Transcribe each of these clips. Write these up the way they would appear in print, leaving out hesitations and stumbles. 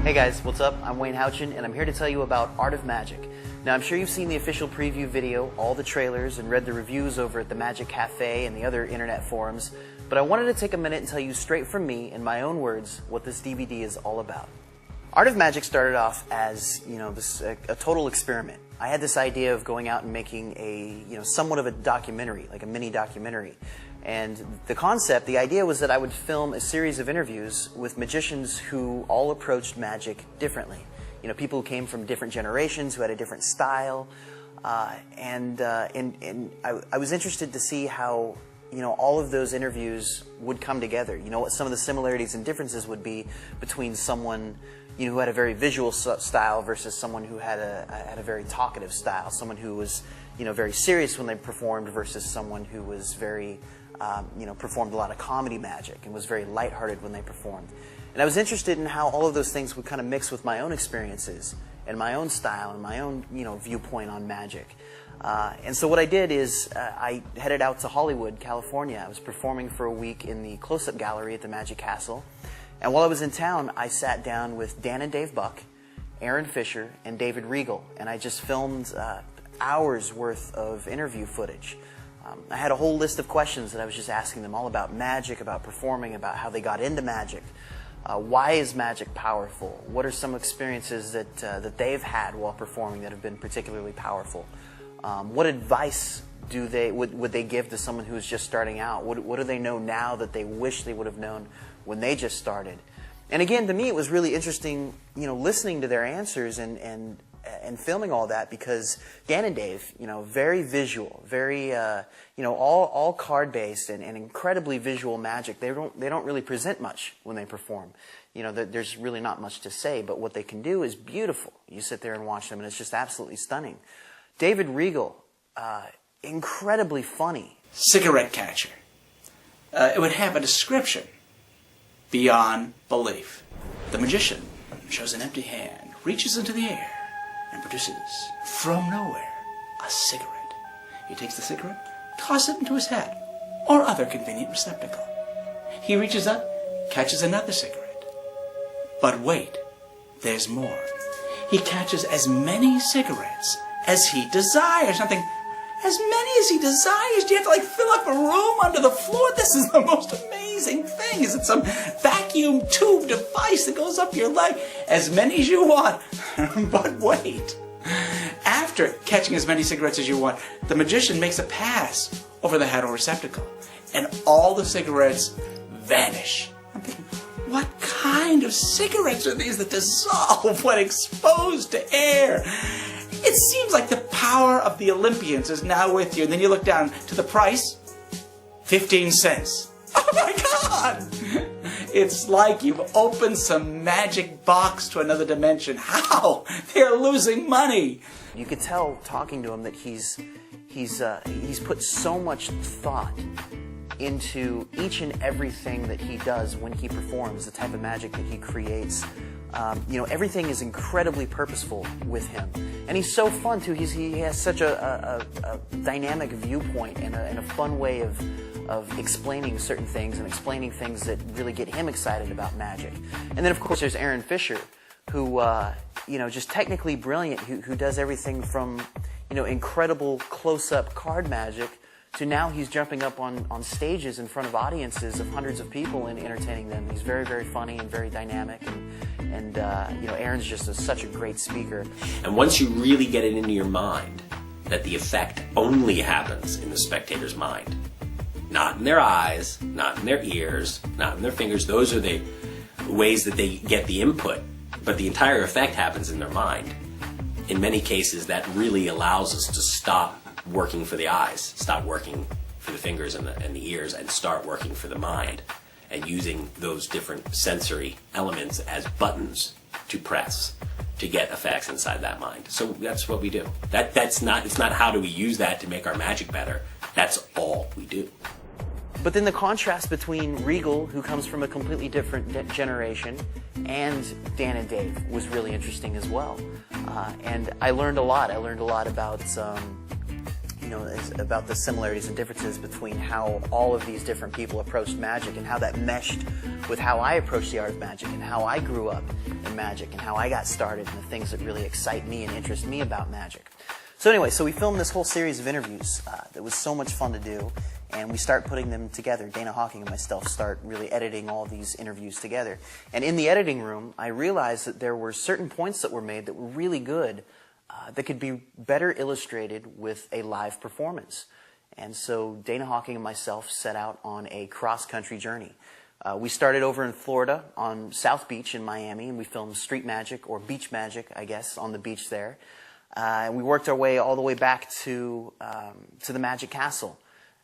Hey guys, what's up? I'm Wayne Houchin, and I'm here to tell you about Art of Magic. Now, I'm sure you've seen the official preview video, all the trailers, and read the reviews over at the Magic Cafe and the other internet forums, but I wanted to take a minute and tell you straight from me, in my own words, what this DVD is all about. Art of Magic started off as, a total experiment. I had this idea of going out and making somewhat of a documentary, like a mini documentary. And the concept, the idea was that I would film a series of interviews with magicians who all approached magic differently. People who came from different generations, who had a different style. And I was interested to see how, all of those interviews would come together. What some of the similarities and differences would be between someone who had a very visual style versus someone who had a very talkative style. Someone who was, very serious when they performed versus someone who was very, performed a lot of comedy magic and was very lighthearted when they performed. And I was interested in how all of those things would kind of mix with my own experiences and my own style and my own, viewpoint on magic. And so what I did is I headed out to Hollywood, California. I was performing for a week in the close-up gallery at the Magic Castle. And while I was in town, I sat down with Dan and Dave Buck, Aaron Fisher, and David Regal. And I just filmed hours worth of interview footage. I had a whole list of questions that I was just asking them all about magic, about performing, about how they got into magic. Why is magic powerful? What are some experiences that they've had while performing that have been particularly powerful? What advice would they give to someone who's just starting out? What do they know now that they wish they would have known when they just started? And again, to me, it was really interesting, listening to their answers and filming all that, because Dan and Dave, very visual, very, all card-based and incredibly visual magic. They don't really present much when they perform. There's really not much to say, but what they can do is beautiful. You sit there and watch them, and it's just absolutely stunning. David Regal, incredibly funny. Cigarette catcher. It would have a description beyond belief. The magician shows an empty hand, reaches into the air, and produces, from nowhere, a cigarette. He takes the cigarette, tosses it into his hat, or other convenient receptacle. He reaches up, catches another cigarette. But wait, there's more. He catches as many cigarettes as he desires. Something, as many as he desires? Do you have to fill up a room under the floor? This is the most amazing thing. Is it some vacuum tube device that goes up your leg? As many as you want. But wait. After catching as many cigarettes as you want, the magician makes a pass over the hat or receptacle, and all the cigarettes vanish. I'm thinking, what kind of cigarettes are these that dissolve when exposed to air? It seems like the power of the Olympians is now with you. And then you look down to the price, 15 cents. Oh my God! It's like you've opened some magic box to another dimension. How? They're losing money. You could tell, talking to him, that he's put so much thought into each and everything that he does when he performs, the type of magic that he creates. Everything is incredibly purposeful with him. And he's so fun, too. He has such a dynamic viewpoint and a fun way of explaining certain things and explaining things that really get him excited about magic. And then, of course, there's Aaron Fisher, who, just technically brilliant, who does everything from, incredible close-up card magic to now he's jumping up on stages in front of audiences of hundreds of people and entertaining them. He's very, very funny and very dynamic, and Aaron's just such a great speaker. And once you really get it into your mind that the effect only happens in the spectator's mind, not in their eyes, not in their ears, not in their fingers, those are the ways that they get the input, but the entire effect happens in their mind. In many cases, that really allows us to stop working for the eyes, stop working for the fingers and the ears, and start working for the mind, and using those different sensory elements as buttons to press to get effects inside that mind. So that's what we do. It's not how do we use that to make our magic better. That's all we do. But then the contrast between Regal, who comes from a completely different generation, and Dan and Dave was really interesting as well. And I learned a lot. I learned a lot about about the similarities and differences between how all of these different people approached magic and how that meshed with how I approach the art of magic and how I grew up in magic and how I got started and the things that really excite me and interest me about magic. So anyway, we filmed this whole series of interviews that was so much fun to do, and we start putting them together. Dana Houchin and myself start really editing all these interviews together. And in the editing room, I realized that there were certain points that were made that were really good that could be better illustrated with a live performance. And so Dana Houchin and myself set out on a cross-country journey. We started over in Florida on South Beach in Miami, and we filmed street magic, or beach magic, I guess, on the beach there. And we worked our way all the way back to the Magic Castle,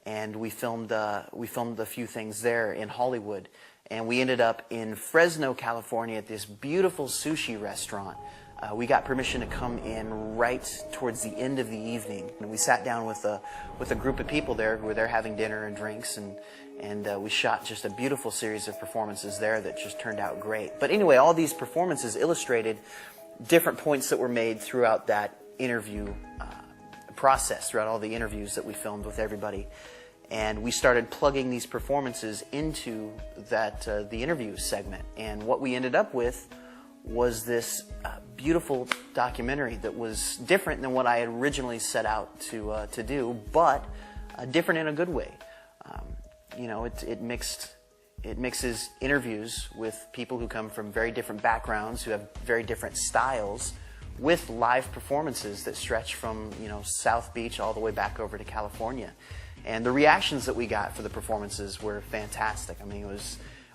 and we filmed a few things there in Hollywood. And we ended up in Fresno, California, at this beautiful sushi restaurant. We got permission to come in right towards the end of the evening, and we sat down with a group of people there who were there having dinner and drinks, and we shot just a beautiful series of performances there that just turned out great. But anyway, all these performances illustrated different points that were made throughout that interview process, throughout all the interviews that we filmed with everybody. And we started plugging these performances into the interview segment. And what we ended up with was this beautiful documentary that was different than what I had originally set out to do, but different in a good way. It mixes interviews with people who come from very different backgrounds, who have very different styles, with live performances that stretch from South Beach all the way back over to California. And the reactions that we got for the performances were fantastic. I mean,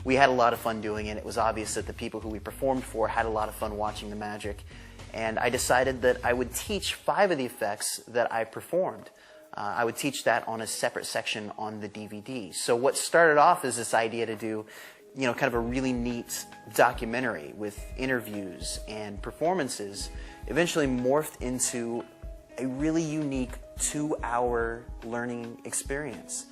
we had a lot of fun doing it. It was obvious that the people who we performed for had a lot of fun watching the magic. And I decided that I would teach 5 of the effects that I performed. I would teach that on a separate section on the DVD. So what started off as this idea to do, kind of a really neat documentary with interviews and performances, eventually morphed into a really unique 2-hour learning experience.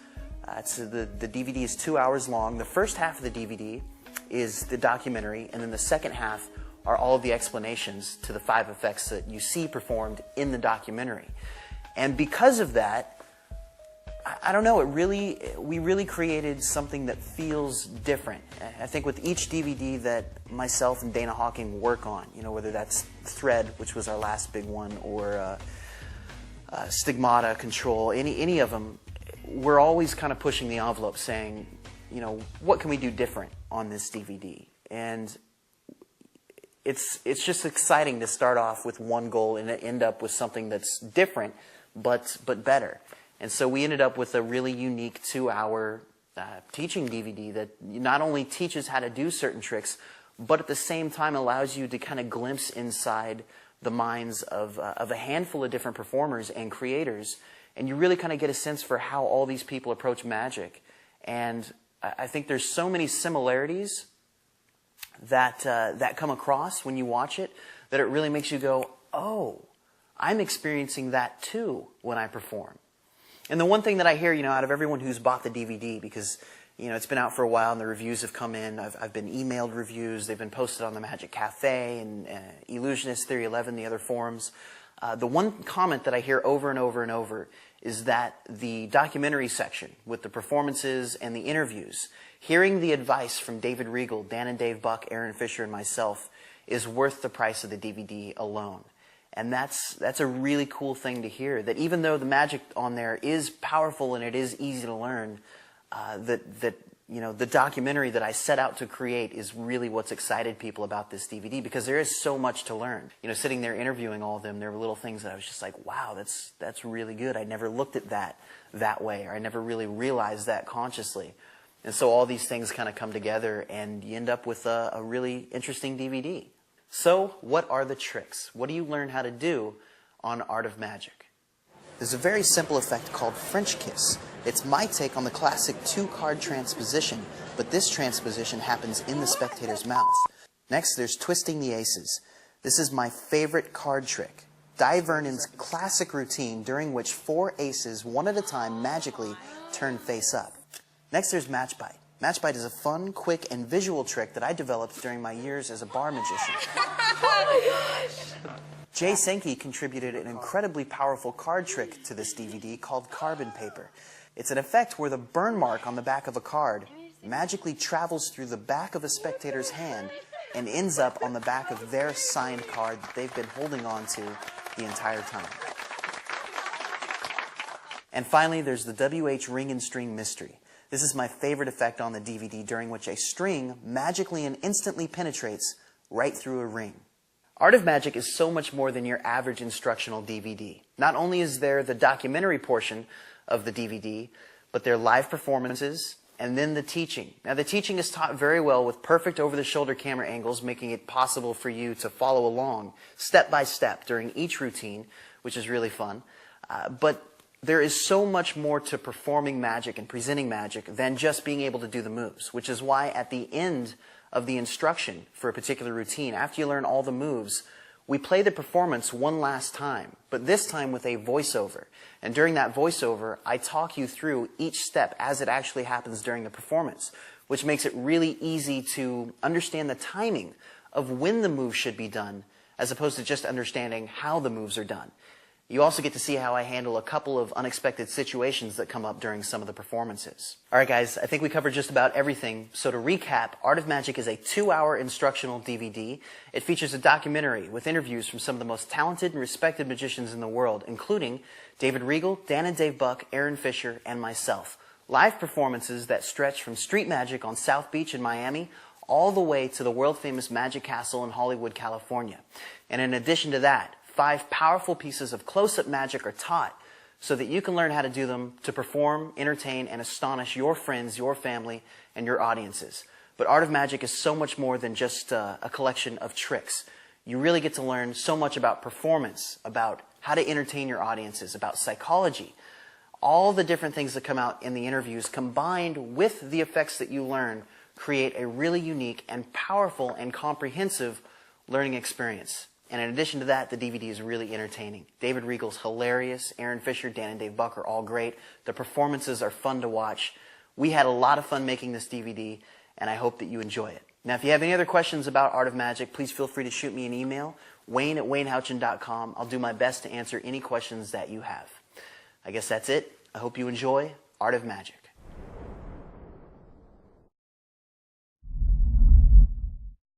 The DVD is 2 hours long. The first half of the DVD is the documentary, and then the second half are all of the explanations to the 5 effects that you see performed in the documentary. And because of that, I don't know, we really created something that feels different. I think with each DVD that myself and Dana Houchin work on, whether that's Thread, which was our last big one, or Stigmata, Control, any of them, we're always kind of pushing the envelope saying, what can we do different on this DVD? And it's just exciting to start off with one goal and end up with something that's different, but better. And so we ended up with a really unique 2-hour teaching DVD that not only teaches how to do certain tricks, but at the same time allows you to kind of glimpse inside the minds of a handful of different performers and creators. And you really kind of get a sense for how all these people approach magic. And I think there's so many similarities that come across when you watch it that it really makes you go, oh, I'm experiencing that too when I perform. And the one thing that I hear, out of everyone who's bought the DVD, because, it's been out for a while and the reviews have come in. I've been emailed reviews. They've been posted on the Magic Cafe and Illusionist, Theory 11, the other forums. The one comment that I hear over and over and over is that the documentary section with the performances and the interviews, hearing the advice from David Regal, Dan and Dave Buck, Aaron Fisher, and myself is worth the price of the DVD alone. And that's a really cool thing to hear, that even though the magic on there is powerful and it is easy to learn, the documentary that I set out to create is really what's excited people about this DVD, because there is so much to learn. Sitting there interviewing all of them, there were little things that I was just like, wow, that's really good. I never looked at that way, or I never really realized that consciously. And so all these things kind of come together, and you end up with a really interesting DVD. So, what are the tricks? What do you learn how to do on Art of Magic? There's a very simple effect called French Kiss. It's my take on the classic 2-card transposition, but this transposition happens in the spectator's mouth. Next, there's Twisting the Aces. This is my favorite card trick. Dai Vernon's classic routine during which 4 aces, one at a time, magically turn face up. Next, there's Match Bite. Match Bite is a fun, quick, and visual trick that I developed during my years as a bar magician. Oh my gosh! Jay Sankey contributed an incredibly powerful card trick to this DVD called carbon paper. It's an effect where the burn mark on the back of a card magically travels through the back of a spectator's hand and ends up on the back of their signed card that they've been holding on to the entire time. And finally, there's the WH ring and string mystery. This is my favorite effect on the DVD, during which a string magically and instantly penetrates right through a ring. Art of Magic is so much more than your average instructional DVD. Not only is there the documentary portion of the DVD, but there are live performances, and then the teaching. Now, the teaching is taught very well with perfect over-the-shoulder camera angles, making it possible for you to follow along step by step during each routine, which is really fun. But there is so much more to performing magic and presenting magic than just being able to do the moves, which is why at the end of the instruction for a particular routine, after you learn all the moves, we play the performance one last time, but this time with a voiceover. And during that voiceover, I talk you through each step as it actually happens during the performance, which makes it really easy to understand the timing of when the move should be done, as opposed to just understanding how the moves are done. You also get to see how I handle a couple of unexpected situations that come up during some of the performances. All right, guys, I think we covered just about everything. So to recap, Art of Magic is a 2-hour instructional DVD. It features a documentary with interviews from some of the most talented and respected magicians in the world, including David Regal, Dan and Dave Buck, Aaron Fisher, and myself. Live performances that stretch from street magic on South Beach in Miami all the way to the world-famous Magic Castle in Hollywood, California. And in addition to that, 5 powerful pieces of close-up magic are taught so that you can learn how to do them to perform, entertain, and astonish your friends, your family, and your audiences. But Art of Magic is so much more than just a collection of tricks. You really get to learn so much about performance, about how to entertain your audiences, about psychology. All the different things that come out in the interviews combined with the effects that you learn create a really unique and powerful and comprehensive learning experience. And in addition to that, the DVD is really entertaining. David Regal's hilarious. Aaron Fisher, Dan and Dave Buck are all great. The performances are fun to watch. We had a lot of fun making this DVD, and I hope that you enjoy it. Now, if you have any other questions about Art of Magic, please feel free to shoot me an email, wayne@waynehouchin.com. I'll do my best to answer any questions that you have. I guess that's it. I hope you enjoy Art of Magic.